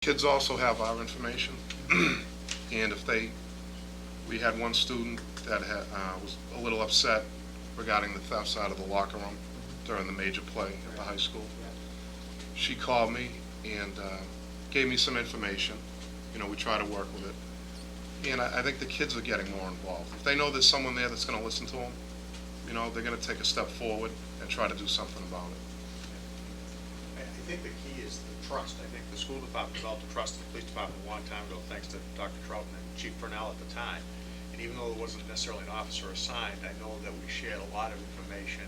Kids also have our information, and if we had one student that was a little upset regarding the thefts out of the locker room during the major play at the high school. She called me and gave me some information. We try to work with it. And I think the kids are getting more involved. If they know there's someone there that's going to listen to them, they're going to take a step forward and try to do something about it. I think the key is the trust. I think the school department developed a trust in the police department a long time ago, thanks to Dr. Troughton and Chief Purnell at the time. And even though there wasn't necessarily an officer assigned, I know that we shared a lot of information.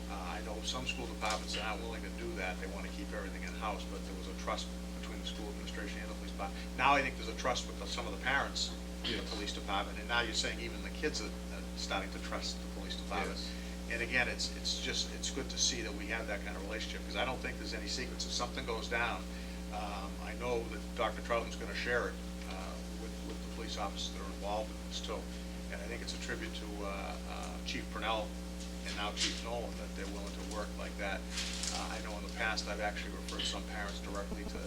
I know some school departments are not willing to do that. They want to keep everything in-house, but there was a trust between the school administration and the police department. Now I think there's a trust with some of the parents in the police department, and now you're saying even the kids are starting to trust the police department. Yes. And again, it's good to see that we have that kind of relationship, because I don't think there's any secrets. If something goes down, I know that Dr. Troughton's going to share it with the police officers that are involved in this too. And I think it's a tribute to Chief Purnell and now Chief Nolan that they're willing to work like that. I know in the past I've actually referred some parents directly to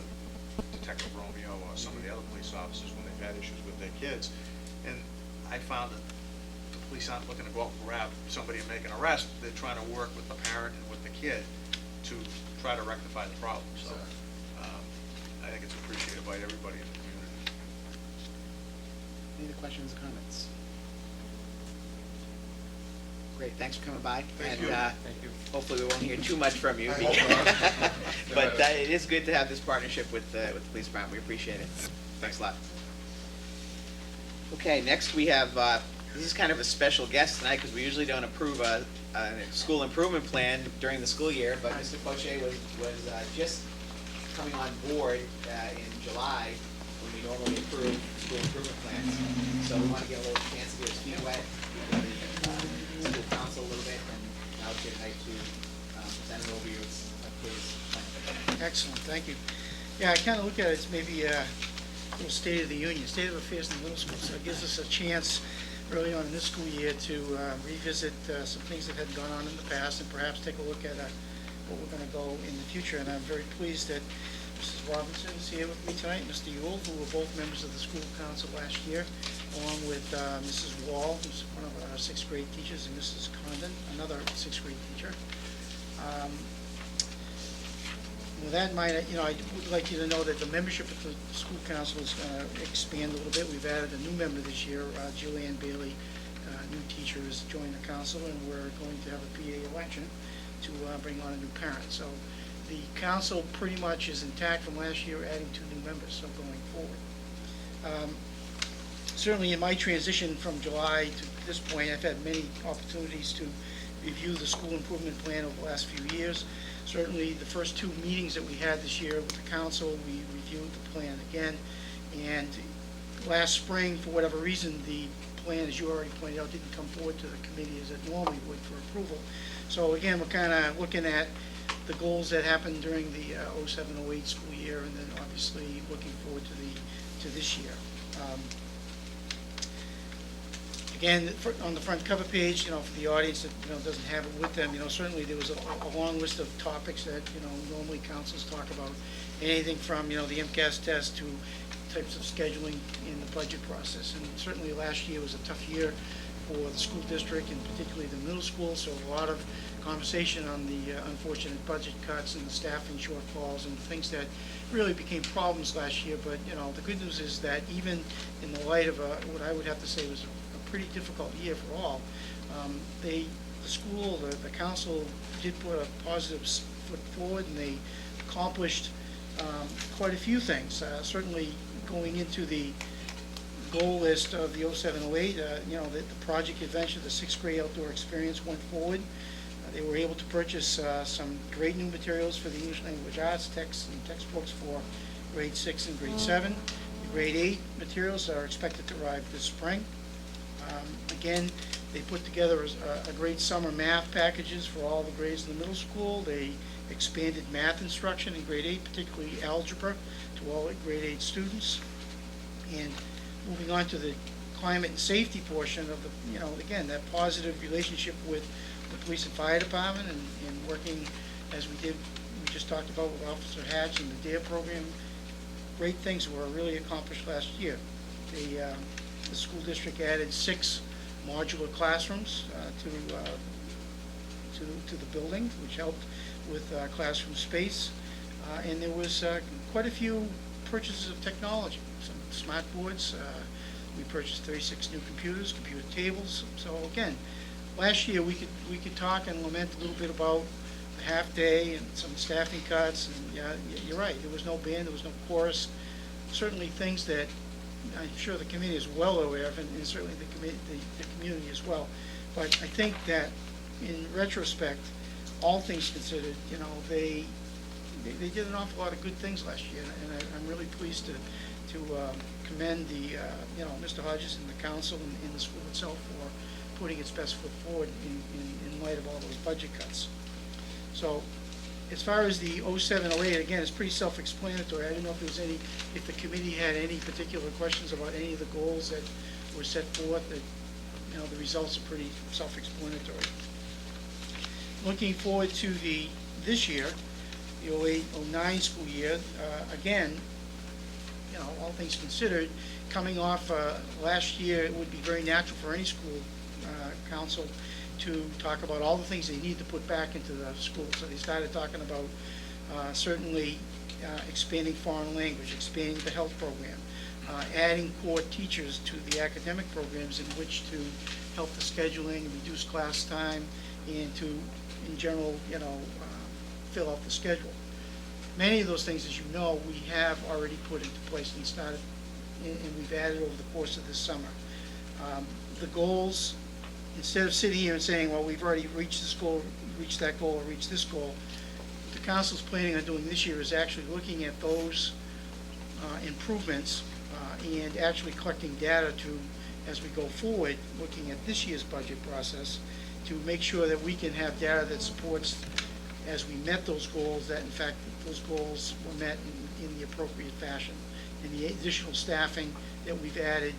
Detective Romeo or some of the other police officers when they've had issues with their kids. And I found that the police aren't looking to go out and grab somebody and make an arrest. They're trying to work with the parent and with the kid to try to rectify the problem. So I think it's appreciated by everybody in the community. Any other questions or comments? Great, thanks for coming by. Thank you. Thank you. Hopefully we won't hear too much from you. I hope not. But it is good to have this partnership with the police department. We appreciate it. Thanks a lot. Okay, next we have, this is kind of a special guest tonight because we usually don't approve a school improvement plan during the school year, but Mr. Poche was just coming on board in July when we normally approve school improvement plans. So we want to get a little chance to get his feet wet, school council a little bit, and now it's your night to present an overview of his plan. Excellent, thank you. Yeah, I kind of look at it as maybe a little state of the union, state of affairs in the middle school. So it gives us a chance early on in this school year to revisit some things that had gone on in the past and perhaps take a look at what we're going to go in the future. And I'm very pleased that Mrs. Robinson is here with me tonight, Mr. Yule, who were both members of the school council last year, along with Mrs. Wall, who's one of our sixth grade teachers, and Mrs. Condon, another sixth grade teacher. With that in mind, I would like you to know that the membership of the school council is going to expand a little bit. We've added a new member this year, Julianne Bailey, new teacher, has joined the council, and we're going to have a PA election to bring on a new parent. So the council pretty much is intact from last year, adding 2 new members, so going forward. Certainly in my transition from July to this point, I've had many opportunities to review the school improvement plan over the last few years. Certainly the first 2 meetings that we had this year with the council, we reviewed the plan again. And last spring, for whatever reason, the plan, as you already pointed out, didn't come forward to the committee as it normally would for approval. So again, we're kind of looking at the goals that happened during the 07-08 school year, and then obviously looking forward to this year. Again, on the front cover page, for the audience that doesn't have it with them, certainly there was a long list of topics that normally councils talk about, anything from the MCAS test to types of scheduling in the budget process. And certainly last year was a tough year for the school district, and particularly the middle school. So a lot of conversation on the unfortunate budget cuts and the staffing shortfalls and things that really became problems last year. But the good news is that even in the light of what I would have to say was a pretty difficult year for all, the school, the council did put a positive foot forward, and they accomplished quite a few things. Certainly going into the goal list of the 07-08, the project adventure, the 6th grade outdoor experience went forward. They were able to purchase some great new materials for the English language arts, texts and textbooks for grade 6 and grade 7. The grade 8 materials are expected to arrive this spring. Again, they put together a great summer math packages for all the grades in the middle school. They expanded math instruction in grade 8, particularly algebra, to all grade 8 students. And moving on to the climate and safety portion of the, again, that positive relationship with the police and fire department, and working as we just talked about with Officer Hatch and the DARE program, great things were really accomplished last year. The school district added 6 modular classrooms to the building, which helped with classroom space. And there was quite a few purchases of technology, some smart boards. We purchased 36 new computers, computer tables. So again, last year we could talk and lament a little bit about the half-day and some staffing cuts. And yeah, you're right, there was no band, there was no chorus. Certainly things that I'm sure the committee is well aware of, and certainly the community as well. But I think that in retrospect, all things considered, you know, they did an awful lot of good things last year, and I'm really pleased to commend Mr. Hodges and the council and the school itself for putting its best foot forward in light of all those budget cuts. So, as far as the 07-08, again, it's pretty self-explanatory. I don't know if the committee had any particular questions about any of the goals that were set forth. That, you know, the results are pretty self-explanatory. Looking forward to this year, the 08-09 school year, again, you know, all things considered, coming off last year, it would be very natural for any school council to talk about all the things they need to put back into the school. So they started talking about certainly expanding foreign language, expanding the health program, adding core teachers to the academic programs in which to help the scheduling, reduce class time, and to, in general, you know, fill out the schedule. Many of those things, as you know, we have already put into place and started, and we've added over the course of this summer. The goals, instead of sitting here and saying, well, we've already reached this goal, reached that goal, or reached this goal, what the council's planning on doing this year is actually looking at those improvements and actually collecting data as we go forward, looking at this year's budget process, to make sure that we can have data that supports, as we met those goals, that in fact those goals were met in the appropriate fashion. And the additional staffing that we've added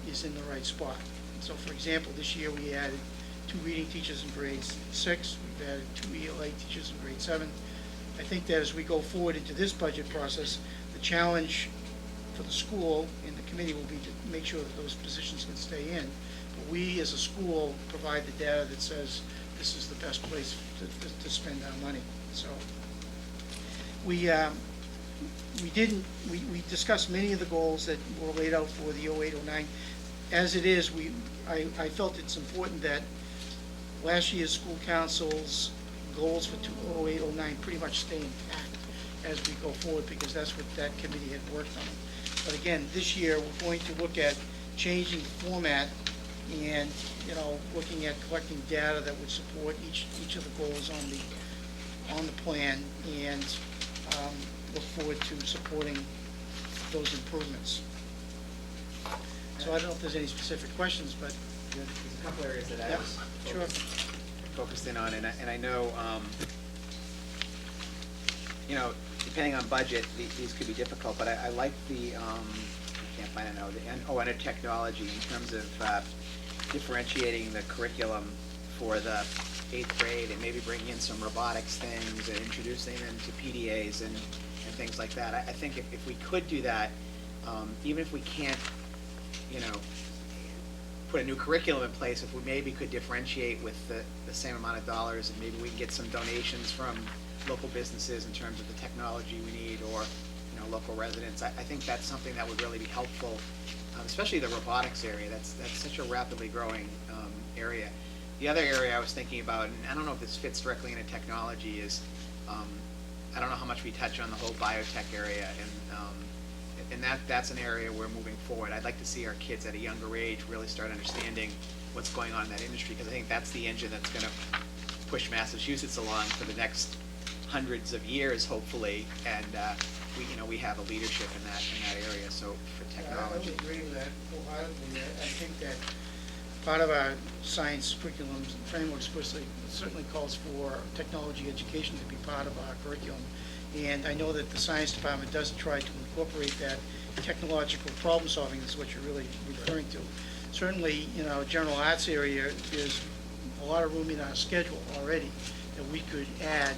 is in the right spot. So for example, this year we added 2 reading teachers in grade 6, we've added 2 ELA teachers in grade 7. I think that as we go forward into this budget process, the challenge for the school and the committee will be to make sure that those positions can stay in. But we as a school provide the data that says this is the best place to spend our money. So we discussed many of the goals that were laid out for the 08-09. As it is, I felt it's important that last year's school council's goals for 08-09 pretty much stay intact as we go forward, because that's what that committee had worked on. But again, this year we're going to look at changing the format and, you know, looking at collecting data that would support each of the goals on the plan, and look forward to supporting those improvements. So I don't know if there's any specific questions, but There's a couple areas that I Yep, was sure. focused in on, and I know, you know, depending on budget, these could be difficult, but I like the, I can't find it now, the technology in terms of differentiating the curriculum for the 8th grade, and maybe bringing in some robotics things and introducing them to PDAs and things like that. I think if we could do that, even if we can't, you know, put a new curriculum in place, if we maybe could differentiate with the same amount of dollars, and maybe we can get some donations from local businesses in terms of the technology we need, or, you know, local residents. I think that's something that would really be helpful, especially the robotics area. That's such a rapidly growing area. The other area I was thinking about, and I don't know if this fits directly into technology, is I don't know how much we touch on the whole biotech area, and that's an area we're moving forward. I'd like to see our kids at a younger age really start understanding what's going on in that industry, because I think that's the engine that's going to push Massachusetts along for the next hundreds of years, hopefully. And we have a leadership in that area. So for technology, I would agree with that wholeheartedly. I think that part of our science curriculum framework certainly calls for technology education to be part of our curriculum. And I know that the science department does try to incorporate that technological problem solving. Is what you're really referring to. Certainly, you know, general arts area, there's a lot of room in our schedule already that we could add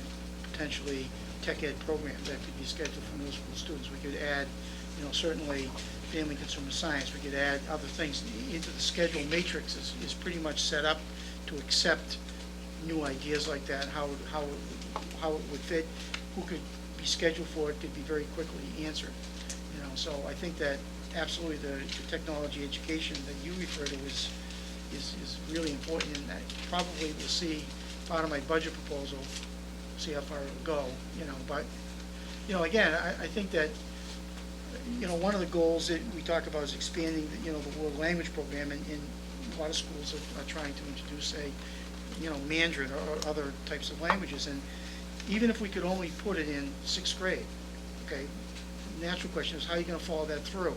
potentially tech ed programs that could be scheduled for middle school students. We could add, certainly family consumer science, we could add other things into the schedule matrix is pretty much set up to accept new ideas like that, how it would fit, who could be scheduled for it, could be very quickly answered. So I think that absolutely the technology education that you refer to is really important, and that probably will see part of my budget proposal, see how far it'll go, but, again, I think that, one of the goals that we talk about is expanding, the world language program, and a lot of schools are trying to introduce, say, Mandarin or other types of languages, and even if we could only put it in 6th grade, okay, the natural question is how are you going to follow that through,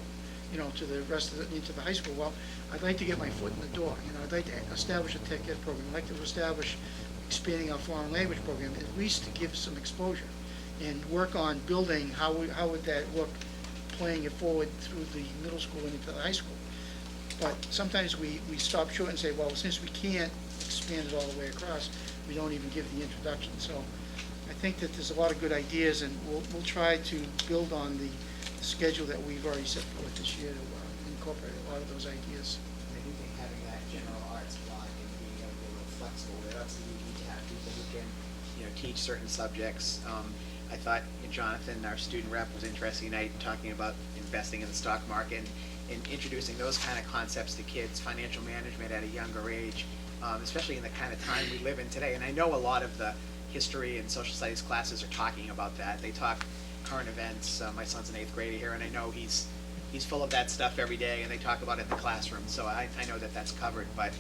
to the rest of into the high school? Well, I'd like to get my foot in the door, I'd like to establish a tech ed program, I'd like to establish expanding our foreign language program, at least to give some exposure, and work on building how would that look, playing it forward through the middle school and into the high school. But sometimes we stop short and say, well, since we can't expand it all the way across, we don't even give the introduction. So I think that there's a lot of good ideas, and we'll try to build on the schedule that we've already set forth this year to incorporate a lot of those ideas. I do think having that general arts block and being able to be a little flexible, but obviously you need to have people who can, teach certain subjects. I thought Jonathan, our student rep, was interesting tonight in talking about investing in the stock market and introducing those kind of concepts to kids, financial management at a younger age, especially in the kind of time we live in today. And I know a lot of the history and social studies classes are talking about that. They talk current events. My son's an 8th grader here, and I know he's full of that stuff every day, and they talk about it in the classroom. So I know that that's covered, but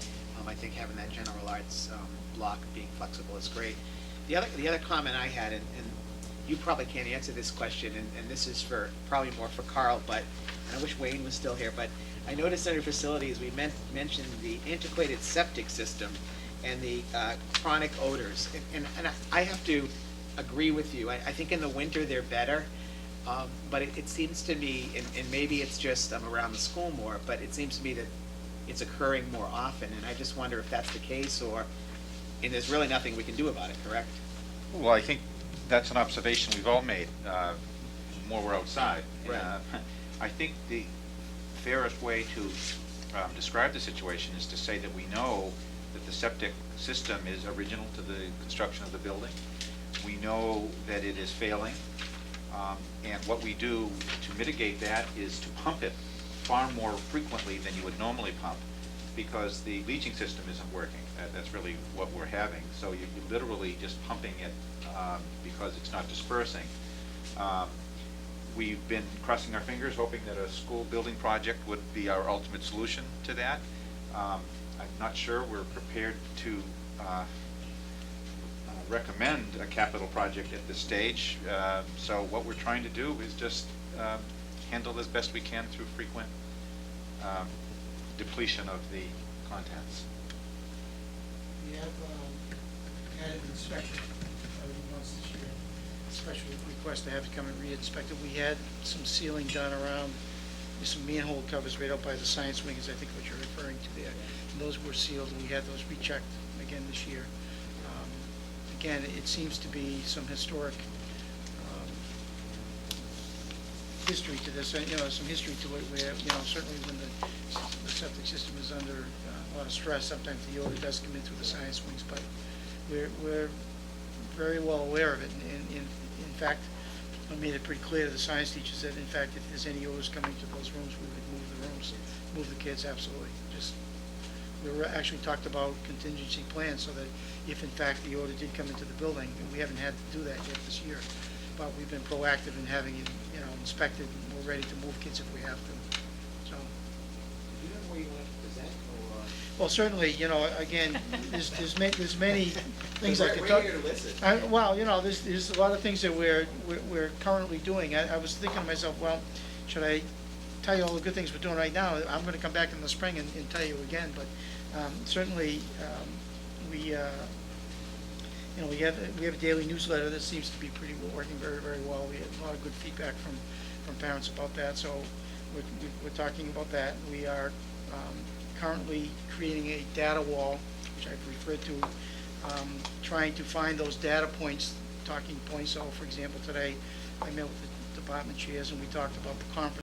I think having that general arts block being flexible is great. The other comment I had, and you probably can't answer this question, and this is probably more for Carl, but and I wish Wayne was still here, but I noticed under facilities we mentioned the antiquated septic system and the chronic odors, and I have to agree with you. I think in the winter they're better, but it seems to me, and maybe it's just I'm around the school more, but it seems to me that it's occurring more often, and I just wonder if that's the case, and there's really nothing we can do about it, correct? Well, I think that's an observation we've all made, more we're outside. Right. I think the fairest way to describe the situation is to say that we know that the septic system is original to the construction of the building. We know that it is failing, and what we do to mitigate that is to pump it far more frequently than you would normally pump, because the leaching system isn't working. That's really what we're having. So you're literally just pumping it because it's not dispersing. We've been crossing our fingers, hoping that a school building project would be our ultimate solution to that. I'm not sure we're prepared to recommend a capital project at this stage. So what we're trying to do is just handle as best we can through frequent depletion of the contents. We have had it inspected once this year, special request to have it come and re-inspected. We had some sealing done around, with some manhole covers right out by the science wing, is I think what you're referring to there. And those were sealed, and we had those rechecked again this year. Again, it seems to be some historic history to this, some history to it where, certainly when the septic system is under a lot of stress, sometimes the odor does come in through the science wings, but we're very well aware of it. And in fact, I made it pretty clear to the science teachers that, in fact, if there's any odors coming to those rooms, we would move the rooms, move the kids, absolutely. We were actually talked about contingency plans so that if in fact the odor did come into the building, and we haven't had to do that yet this year, but we've been proactive in having it, inspected, and we're ready to move kids if we have to. So. Do you know where you want to present, or? Well, certainly, again, there's many things I could We're talk. here to listen. Well, there's a lot of things that we're currently doing. I was thinking to myself, well, should I tell you all the good things we're doing right now? I'm going to come back in the spring and tell you again, but certainly we have a daily newsletter that seems to be working very, very well. We had a lot of good feedback from parents about that, so we're talking about that. We are currently creating a data wall, which I've referred to, trying to find those data points, talking points. So, for example, today I met with the department chairs and we talked about the conference